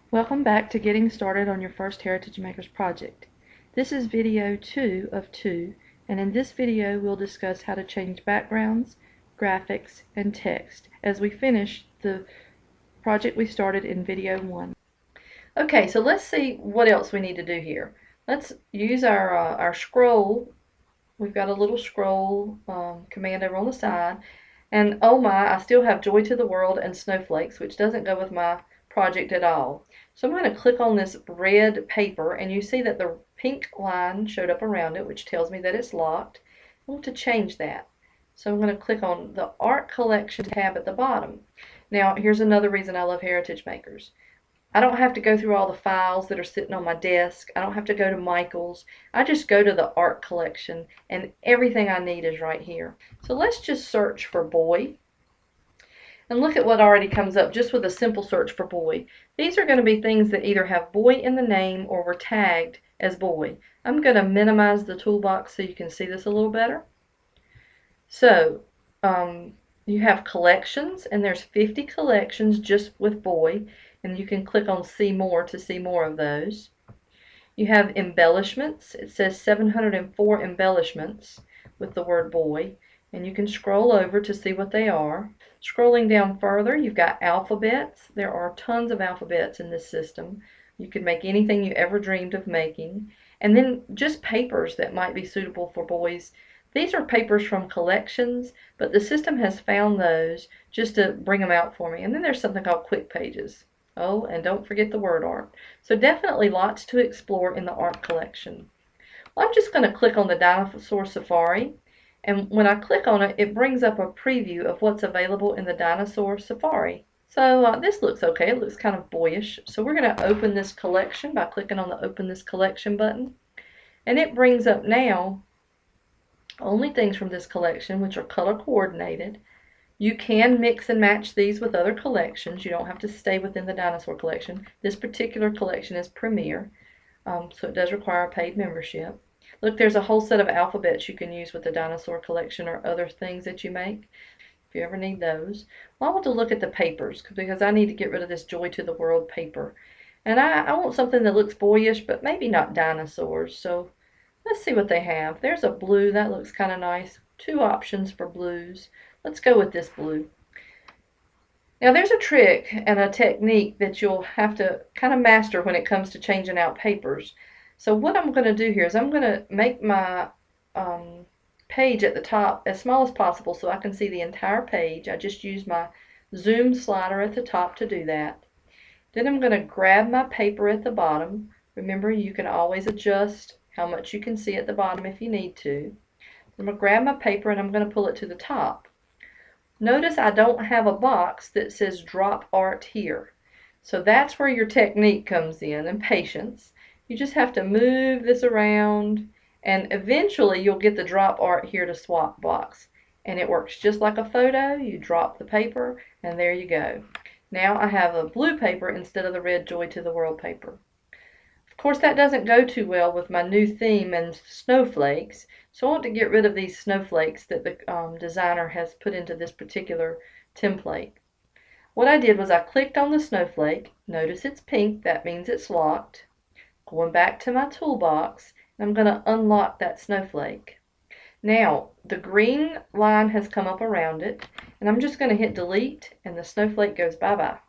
Welcome back to Getting Started on Your First Heritage Makers project. This is video 2 of 2, and in this video we'll discuss how to change backgrounds, graphics, and text as we finish the project we started in video 1. Okay, so let's see what else we need to do here. Let's use our scroll. We've got a little scroll command over on the side. And oh my, I still have Joy to the World and Snowflakes, which doesn't go with my project at all. So I'm going to click on this red paper, and you see that the pink line showed up around it, which tells me that it's locked. I want to change that. So I'm going to click on the Art Collection tab at the bottom. Now, here's another reason I love Heritage Makers. I don't have to go through all the files that are sitting on my desk. I don't have to go to Michael's. I just go to the art collection and everything I need is right here. So let's just search for boy. And look at what already comes up just with a simple search for boy. These are going to be things that either have boy in the name or were tagged as boy. I'm going to minimize the toolbox so you can see this a little better. So you have collections, and there's 50 collections just with boy. And you can click on see more to see more of those. You have embellishments. It says 704 embellishments with the word boy, and you can scroll over to see what they are. Scrolling down further, you've got alphabets. There are tons of alphabets in this system. You can make anything you ever dreamed of making. And then just papers that might be suitable for boys. These are papers from collections, but the system has found those just to bring them out for me. And then there's something called quick pages. Oh, and don't forget the word art. So definitely lots to explore in the art collection. Well, I'm just going to click on the Dinosaur Safari, and when I click on it, it brings up a preview of what's available in the Dinosaur Safari. So this looks okay. It looks kind of boyish. So we're going to open this collection by clicking on the Open This Collection button, and it brings up now only things from this collection, which are color coordinated. You can mix and match these with other collections. You don't have to stay within the dinosaur collection. This particular collection is Premier, so it does require a paid membership. Look, there's a whole set of alphabets you can use with the dinosaur collection or other things that you make, if you ever need those. Well, I want to look at the papers because I need to get rid of this Joy to the World paper. And I want something that looks boyish, but maybe not dinosaurs. So let's see what they have. There's a blue. That looks kind of nice. 2 options for blues. Let's go with this blue. Now there's a trick and a technique that you'll have to kind of master when it comes to changing out papers. So what I'm going to do here is I'm going to make my page at the top as small as possible so I can see the entire page. I just use my zoom slider at the top to do that. Then I'm going to grab my paper at the bottom. Remember, you can always adjust how much you can see at the bottom if you need to. I'm going to grab my paper and I'm going to pull it to the top. Notice I don't have a box that says drop art here. So that's where your technique comes in and patience. You just have to move this around and eventually you'll get the drop art here to swap box. And it works just like a photo. You drop the paper and there you go. Now I have a blue paper instead of the red Joy to the World paper. Of course, that doesn't go too well with my new theme and snowflakes, so I want to get rid of these snowflakes that the designer has put into this particular template. What I did was I clicked on the snowflake. Notice it's pink, that means it's locked. Going back to my toolbox, I'm going to unlock that snowflake. Now, the green line has come up around it, and I'm just going to hit delete, and the snowflake goes bye-bye.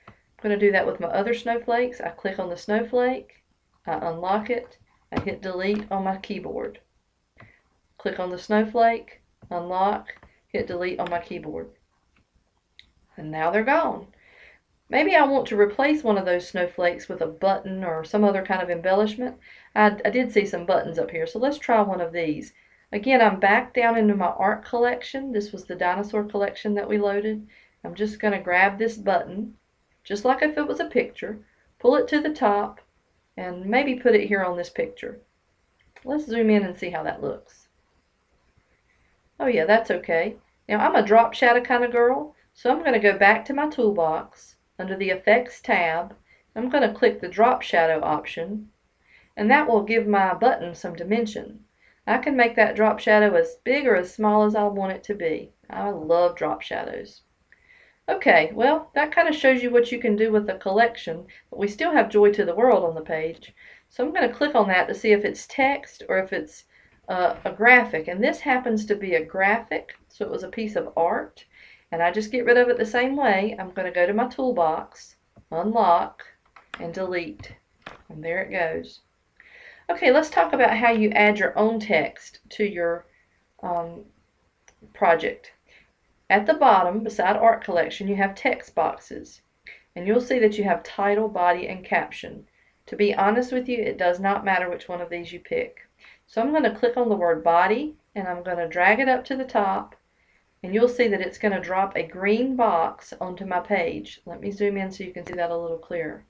I'm going to do that with my other snowflakes. I click on the snowflake, I unlock it, I hit delete on my keyboard. Click on the snowflake, unlock, hit delete on my keyboard. And now they're gone. Maybe I want to replace one of those snowflakes with a button or some other kind of embellishment. I did see some buttons up here, so let's try one of these. Again, I'm back down into my art collection. This was the dinosaur collection that we loaded. I'm just going to grab this button, just like if it was a picture, pull it to the top, and maybe put it here on this picture. Let's zoom in and see how that looks. Oh yeah, that's okay. Now I'm a drop shadow kind of girl, so I'm going to go back to my toolbox under the Effects tab. I'm going to click the drop shadow option, and that will give my button some dimension. I can make that drop shadow as big or as small as I want it to be. I love drop shadows. Okay, well, that kind of shows you what you can do with a collection, but we still have Joy to the World on the page. So I'm going to click on that to see if it's text or if it's a graphic. And this happens to be a graphic, so it was a piece of art. And I just get rid of it the same way. I'm going to go to my toolbox, unlock, and delete. And there it goes. Okay, let's talk about how you add your own text to your project. At the bottom, beside Art Collection, you have text boxes. And you'll see that you have title, body, and caption. To be honest with you, it does not matter which one of these you pick. So I'm going to click on the word body, and I'm going to drag it up to the top. And you'll see that it's going to drop a green box onto my page. Let me zoom in so you can see that a little clearer.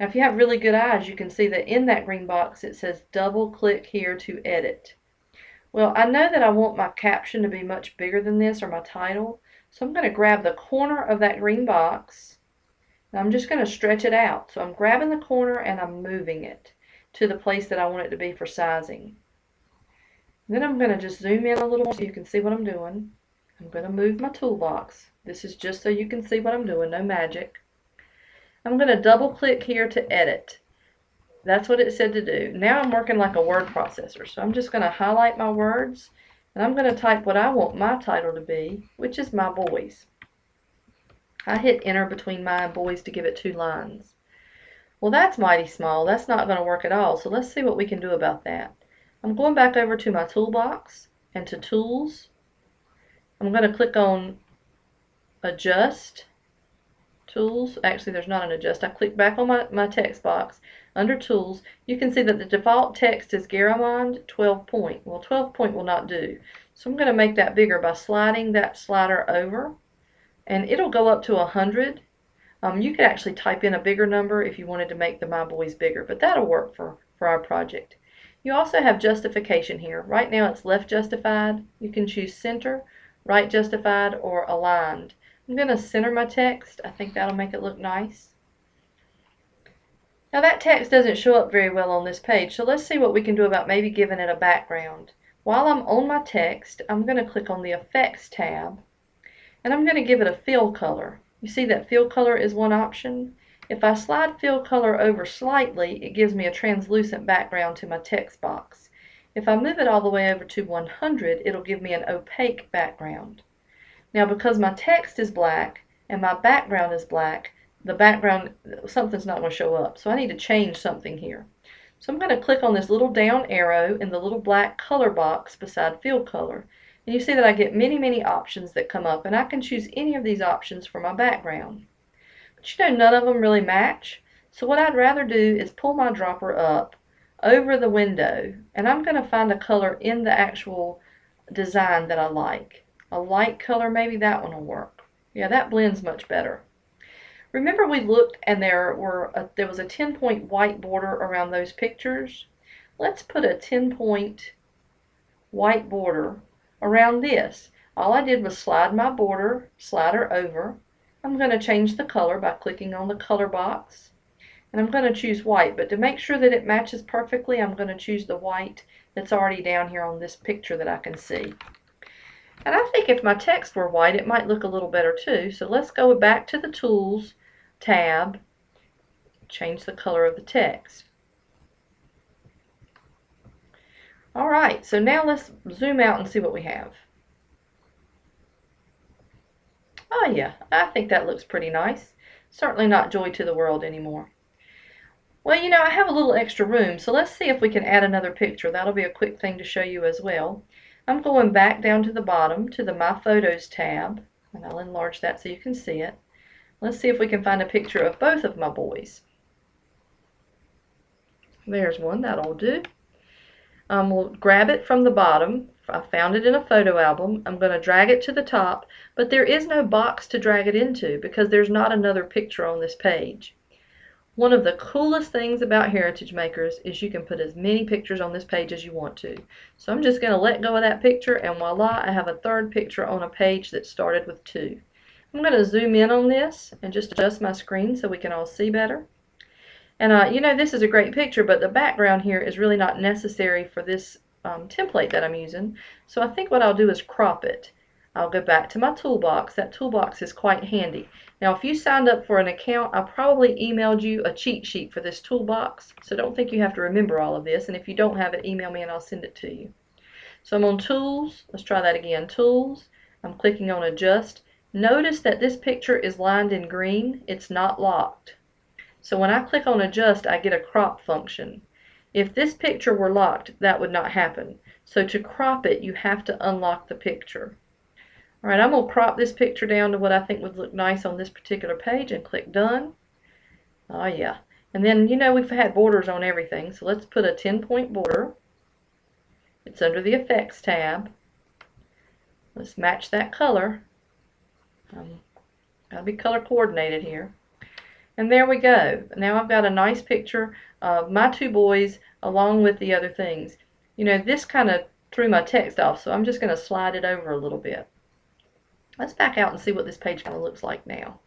Now, if you have really good eyes, you can see that in that green box it says double click here to edit. Well, I know that I want my caption to be much bigger than this, or my title, so I'm going to grab the corner of that green box, and I'm just going to stretch it out. So I'm grabbing the corner and I'm moving it to the place that I want it to be for sizing. Then I'm going to just zoom in a little more so you can see what I'm doing. I'm going to move my toolbox. This is just so you can see what I'm doing, no magic. I'm going to double click here to edit. That's what it said to do. Now I'm working like a word processor. So I'm just going to highlight my words, and I'm going to type what I want my title to be, which is My Boys. I hit enter between my and boys to give it 2 lines. Well, that's mighty small. That's not going to work at all. So let's see what we can do about that. I'm going back over to my toolbox and to tools. I'm going to click on adjust tools. Actually, there's not an adjust. I click back on my text box. Under tools, you can see that the default text is Garamond 12 point. Well, 12 point will not do. So I'm going to make that bigger by sliding that slider over, and it'll go up to 100. You could actually type in a bigger number if you wanted to make the My Boys bigger, but that'll work for our project. You also have justification here. Right now it's left justified. You can choose center, right justified, or aligned. I'm going to center my text. I think that'll make it look nice. Now that text doesn't show up very well on this page, so let's see what we can do about maybe giving it a background. While I'm on my text, I'm going to click on the Effects tab, and I'm going to give it a fill color. You see that fill color is one option. If I slide fill color over slightly, it gives me a translucent background to my text box. If I move it all the way over to 100, it'll give me an opaque background. Now, because my text is black and my background is black, the background, something's not going to show up. So I need to change something here. So I'm going to click on this little down arrow in the little black color box beside fill color. And you see that I get many options that come up, and I can choose any of these options for my background. But you know, none of them really match. So what I'd rather do is pull my dropper up over the window, and I'm going to find a color in the actual design that I like. A light color, maybe that one will work. Yeah, that blends much better. Remember we looked and there was a 10-point white border around those pictures? Let's put a 10-point white border around this. All I did was slide my slider over. I'm going to change the color by clicking on the color box. And I'm going to choose white, but to make sure that it matches perfectly, I'm going to choose the white that's already down here on this picture that I can see. And I think if my text were white, it might look a little better too. So let's go back to the Tools tab, change the color of the text. Alright, so now let's zoom out and see what we have. Oh yeah, I think that looks pretty nice. Certainly not Joy to the World anymore. Well, you know, I have a little extra room, so let's see if we can add another picture. That'll be a quick thing to show you as well. I'm going back down to the bottom to the My Photos tab, and I'll enlarge that so you can see it. Let's see if we can find a picture of both of my boys. There's one, that'll do. We'll grab it from the bottom. I found it in a photo album. I'm going to drag it to the top, but there is no box to drag it into because there's not another picture on this page. One of the coolest things about Heritage Makers is you can put as many pictures on this page as you want to. So I'm just going to let go of that picture, and voila, I have a third picture on a page that started with 2. I'm going to zoom in on this and just adjust my screen so we can all see better. And you know, this is a great picture, but the background here is really not necessary for this template that I'm using. So I think what I'll do is crop it. I'll go back to my toolbox. That toolbox is quite handy. Now, if you signed up for an account, I probably emailed you a cheat sheet for this toolbox, so don't think you have to remember all of this, and if you don't have it, email me and I'll send it to you. So I'm on Tools. Let's try that again. Tools. I'm clicking on Adjust. Notice that this picture is lined in green. It's not locked. So when I click on Adjust, I get a crop function. If this picture were locked, that would not happen. So to crop it, you have to unlock the picture. All right, I'm going to crop this picture down to what I think would look nice on this particular page and click Done. Oh yeah. And then, you know, we've had borders on everything, so let's put a 10-point border. It's under the Effects tab. Let's match that color. Gotta be color coordinated here. And there we go. Now I've got a nice picture of my two boys along with the other things. You know, this kind of threw my text off, so I'm just going to slide it over a little bit. Let's back out and see what this page kind of looks like now.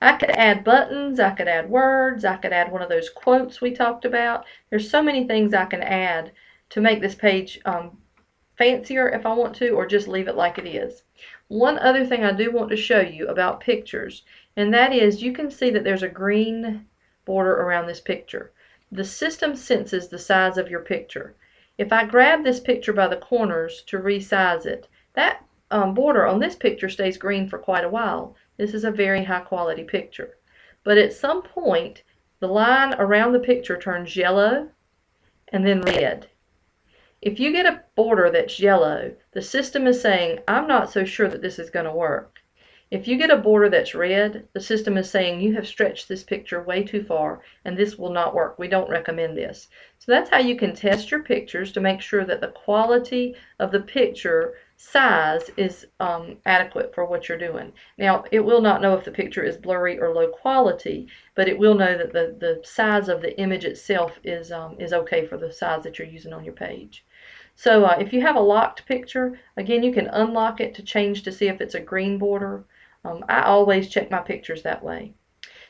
I could add buttons, I could add words, I could add one of those quotes we talked about. There's so many things I can add to make this page fancier if I want to, or just leave it like it is. One other thing I do want to show you about pictures, and that is you can see that there's a green border around this picture. The system senses the size of your picture. If I grab this picture by the corners to resize it, that border on this picture stays green for quite a while. This is a very high quality picture. But at some point, the line around the picture turns yellow and then red. If you get a border that's yellow, the system is saying, I'm not so sure that this is going to work. If you get a border that's red, the system is saying, you have stretched this picture way too far and this will not work. We don't recommend this. So that's how you can test your pictures to make sure that the quality of the picture size is adequate for what you're doing. Now, it will not know if the picture is blurry or low quality, but it will know that the size of the image itself is okay for the size that you're using on your page. So if you have a locked picture, again, you can unlock it to change to see if it's a green border. I always check my pictures that way.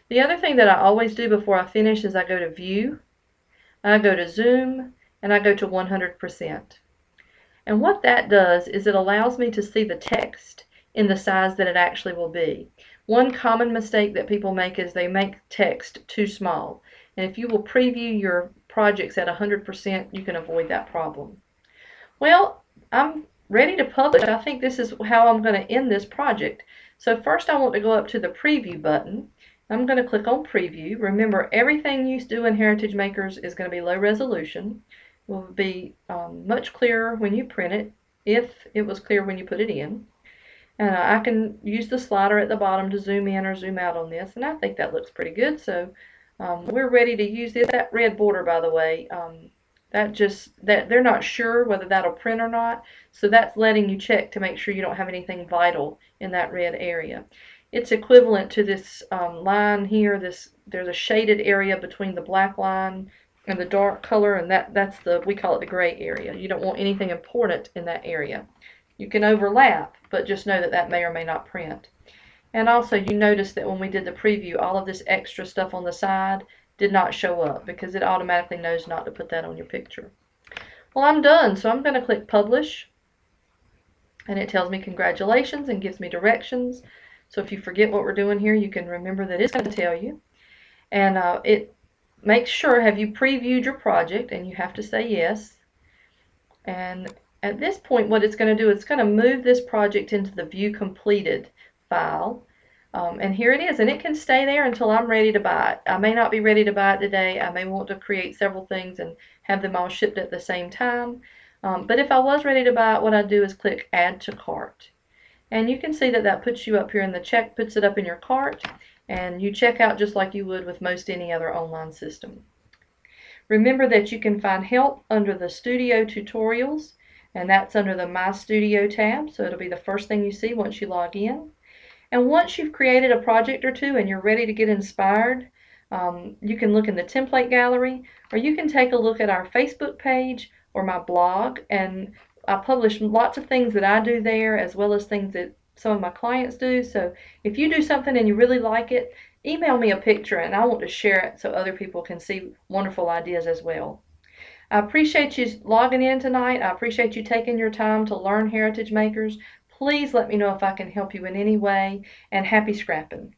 The other thing that I always do before I finish is I go to View, I go to Zoom, and I go to 100%. And what that does is it allows me to see the text in the size that it actually will be. One common mistake that people make is they make text too small. And if you will preview your projects at 100%, you can avoid that problem. Well, I'm ready to publish. I think this is how I'm going to end this project. So first I want to go up to the Preview button. I'm going to click on Preview. Remember, everything you do in Heritage Makers is going to be low resolution. It will be much clearer when you print it, if it was clear when you put it in. And I can use the slider at the bottom to zoom in or zoom out on this, and I think that looks pretty good. So we're ready to use this. That red border, by the way, that they're not sure whether that'll print or not, so that's letting you check to make sure you don't have anything vital in that red area. It's equivalent to this line here. There's a shaded area between the black line and the dark color, and that's we call it the gray area. You don't want anything important in that area. You can overlap, but just know that that may or may not print. And also, you notice that when we did the preview, all of this extra stuff on the side did not show up because it automatically knows not to put that on your picture. Well, I'm done, so I'm going to click Publish, and it tells me congratulations and gives me directions. So if you forget what we're doing here, you can remember that it's going to tell you. And it makes sure, have you previewed your project, and you have to say yes. And at this point, what it's going to do, it's going to move this project into the View Completed file. And here it is, and it can stay there until I'm ready to buy it. I may not be ready to buy it today. I may want to create several things and have them all shipped at the same time. But if I was ready to buy it, what I do is click Add to Cart. And you can see that that puts you up here in the check, puts it up in your cart, and you check out just like you would with most any other online system. Remember that you can find help under the Studio Tutorials, and that's under the My Studio tab, so it'll be the first thing you see once you log in. And once you've created a project or two and you're ready to get inspired, you can look in the template gallery, or you can take a look at our Facebook page or my blog, and I publish lots of things that I do there as well as things that some of my clients do. So if you do something and you really like it, email me a picture and I want to share it so other people can see wonderful ideas as well. I appreciate you logging in tonight. I appreciate you taking your time to learn Heritage Makers. Please let me know if I can help you in any way, and happy scrapping.